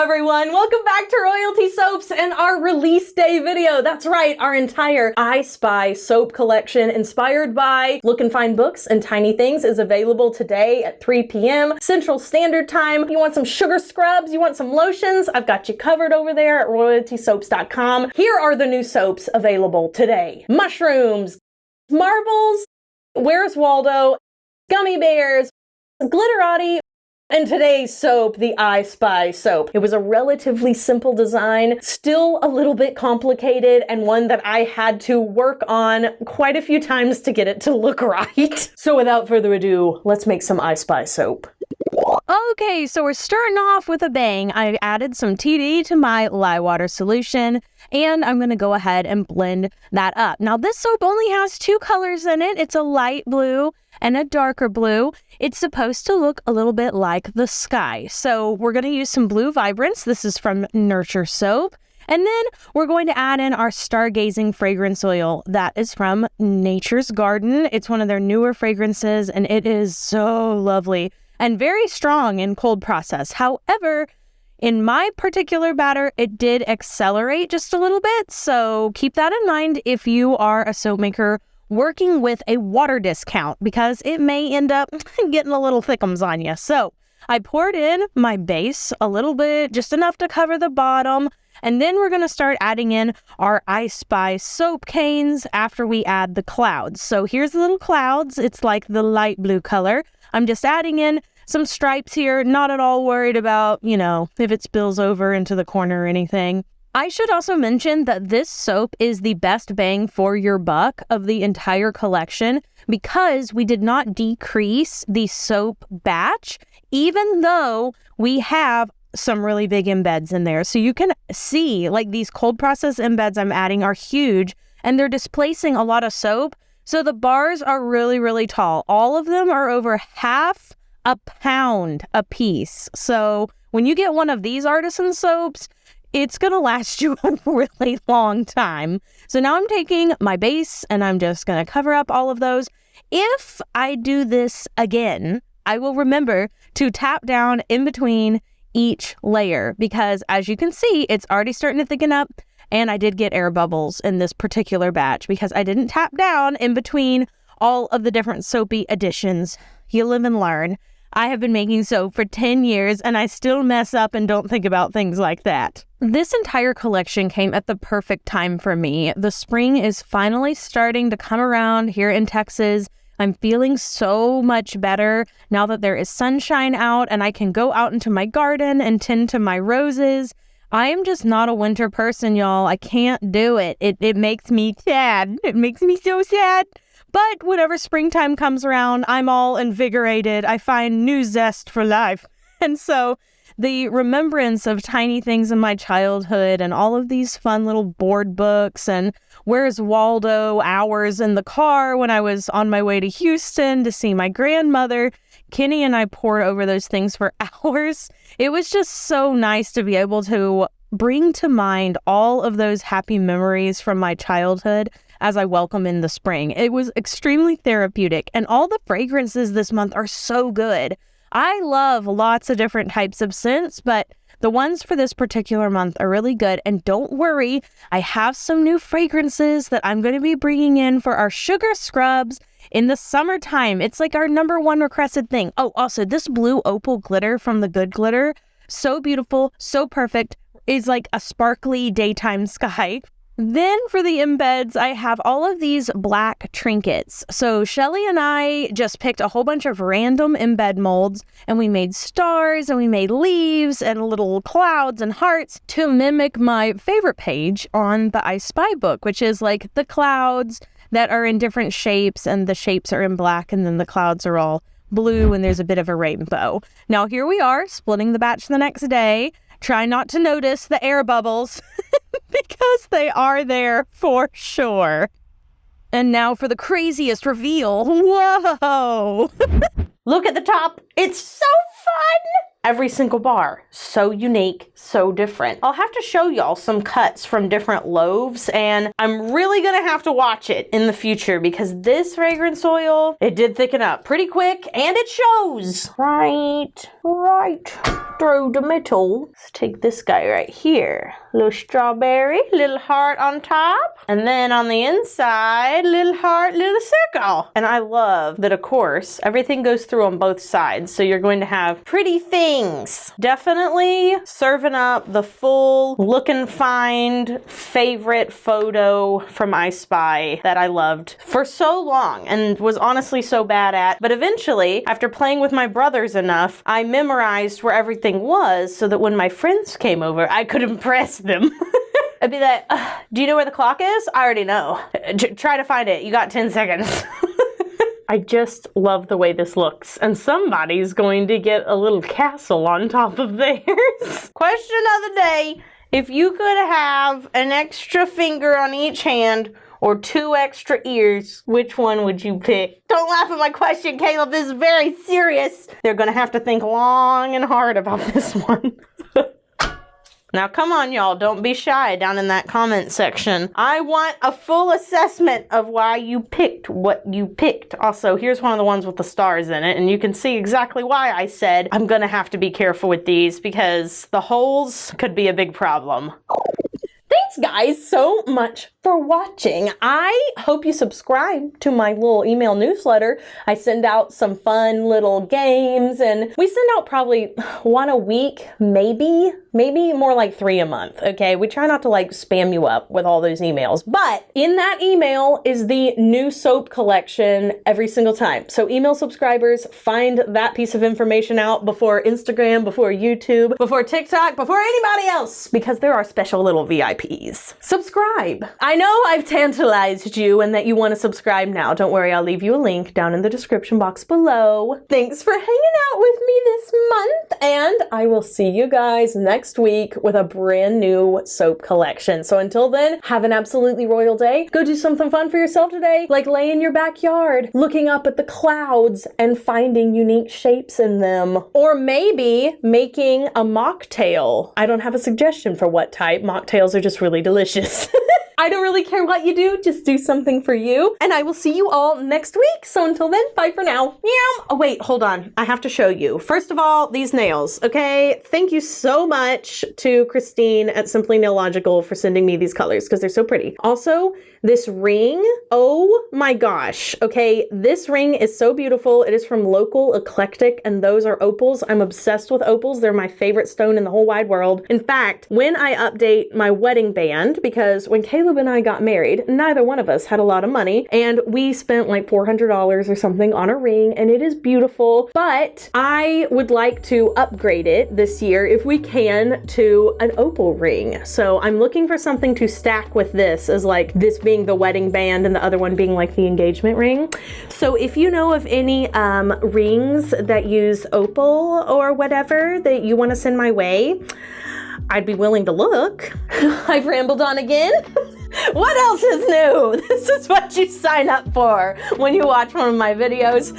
everyone, welcome back to Royalty Soaps and our release day video. That's right, our entire I Spy soap collection inspired by Look and Find Books and Tiny Things is available today at 3 p.m. Central Standard Time. You want some sugar scrubs, you want some lotions, I've got you covered over there at royaltysoaps.com. Here are the new soaps available today. Mushrooms, marbles, Where's Waldo, gummy bears, Glitterati, and today's soap, the I Spy soap. It was a relatively simple design, still a little bit complicated, and one that I had to work on quite a few times to get it to look right. So without further ado, let's make some I Spy soap. Okay, so we're starting off with a bang. I added some TD to my lye water solution, and I'm going to go ahead and blend that up. Now, this soap only has two colors in it. It's a light blue and a darker blue. It's supposed to look a little bit like the sky. So we're going to use some Blue Vibrance. This is from Nurture Soap. And then we're going to add in our Stargazing fragrance oil. That is from Nature's Garden. It's one of their newer fragrances, and it is so lovely and very strong in cold process. However, in my particular batter, it did accelerate just a little bit. So keep that in mind if you are a soap maker working with a water discount, because it may end up getting a little thickums on you. So I poured in my base a little bit, just enough to cover the bottom. And then we're going to start adding in our I Spy soap canes after we add the clouds. So here's the little clouds. It's like the light blue color. I'm just adding in some stripes here, not at all worried about, if it spills over into the corner or anything. I should also mention that this soap is the best bang for your buck of the entire collection because we did not decrease the soap batch, even though we have some really big embeds in there. So you can see like these cold process embeds I'm adding are huge and they're displacing a lot of soap. So the bars are really, really tall. All of them are over half a pound a piece. So when you get one of these artisan soaps, it's going to last you a really long time. So now I'm taking my base and I'm just going to cover up all of those. If I do this again, I will remember to tap down in between each layer because as you can see, it's already starting to thicken up. And I did get air bubbles in this particular batch because I didn't tap down in between all of the different soapy additions. You live and learn. I have been making soap for 10 years and I still mess up and don't think about things like that. This entire collection came at the perfect time for me. The spring is finally starting to come around here in Texas. I'm feeling so much better now that there is sunshine out and I can go out into my garden and tend to my roses. I am just not a winter person, y'all. I can't do it. It makes me sad. It makes me so sad. But whenever springtime comes around, I'm all invigorated. I find new zest for life. And so the remembrance of tiny things in my childhood and all of these fun little board books and Where's Waldo hours in the car when I was on my way to Houston to see my grandmother. Kenny and I poured over those things for hours. It was just so nice to be able to bring to mind all of those happy memories from my childhood as I welcome in the spring. It was extremely therapeutic, and all the fragrances this month are so good. I love lots of different types of scents, but the ones for this particular month are really good. And don't worry, I have some new fragrances that I'm going to be bringing in for our sugar scrubs in the summertime. It's like our #1 requested thing. Oh, also this blue opal glitter from the Good Glitter, so beautiful, so perfect, is like a sparkly daytime sky. Then for the embeds, I have all of these black trinkets. So Shelly and I just picked a whole bunch of random embed molds and we made stars and we made leaves and little clouds and hearts to mimic my favorite page on the I Spy book, which is like the clouds that are in different shapes and the shapes are in black and then the clouds are all blue and there's a bit of a rainbow. Now here we are splitting the batch the next day. Try not to notice the air bubbles because they are there for sure. And now for the craziest reveal. Whoa! Look at the top. It's so fun! Every single bar, so unique, so different. I'll have to show y'all some cuts from different loaves, and I'm really gonna have to watch it in the future because this fragrance oil, it did thicken up pretty quick, and it shows. Right through the middle. Let's take this guy right here. Little strawberry, little heart on top, and then on the inside, little heart, little circle. And I love that, of course, everything goes through on both sides, so you're going to have pretty things. Definitely serving up the full look and find favorite photo from I Spy that I loved for so long and was honestly so bad at. But eventually, after playing with my brothers enough, I memorized where everything was so that when my friends came over, I could impress them. I'd be like, do you know where the clock is? I already know. Try to find it. You got 10 seconds. I just love the way this looks. And somebody's going to get a little castle on top of theirs. Question of the day. If you could have an extra finger on each hand or 2 extra ears, which one would you pick? Don't laugh at my question, Caleb. This is very serious. They're gonna have to think long and hard about this one. Now, come on, y'all. Don't be shy down in that comment section. I want a full assessment of why you picked what you picked. Also, here's one of the ones with the stars in it, and you can see exactly why I said I'm gonna have to be careful with these because the holes could be a big problem. Thanks, guys, so much for watching. I hope you subscribe to my little email newsletter. I send out some fun little games, and we send out probably 1 a week, maybe more like 3 a month, okay? We try not to like spam you up with all those emails, but in that email is the new soap collection every single time. So email subscribers, find that piece of information out before Instagram, before YouTube, before TikTok, before anybody else, because there are special little VIPs. Subscribe. I know I've tantalized you and that you want to subscribe now. Don't worry, I'll leave you a link down in the description box below. Thanks for hanging out with me this month, and I will see you guys next week with a brand new soap collection. So until then, have an absolutely royal day. Go do something fun for yourself today, like lay in your backyard, looking up at the clouds and finding unique shapes in them. Or maybe making a mocktail. I don't have a suggestion for what type. Mocktails are just really delicious. I don't really care what you do, just do something for you. And I will see you all next week. So until then, bye for now. Meow. Oh wait, hold on. I have to show you. First of all, these nails, okay? Thank you so much to Christine at Simply Nailogical for sending me these colors because they're so pretty. Also, this ring, oh my gosh. Okay, this ring is so beautiful. It is from Local Eclectic, and those are opals. I'm obsessed with opals. They're my favorite stone in the whole wide world. In fact, when I update my wedding band, because when Caleb and I got married, neither one of us had a lot of money, and we spent like $400 or something on a ring, and it is beautiful, but I would like to upgrade it this year, if we can, to an opal ring. So I'm looking for something to stack with this, as like this being the wedding band and the other one being like the engagement ring. So if you know of any rings that use opal or whatever that you want to send my way, I'd be willing to look. I've rambled on again. What else is new? This is what you sign up for when you watch one of my videos.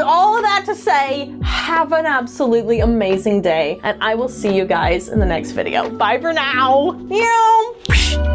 All of that to say, have an absolutely amazing day, and I will see you guys in the next video. Bye for now. Meow.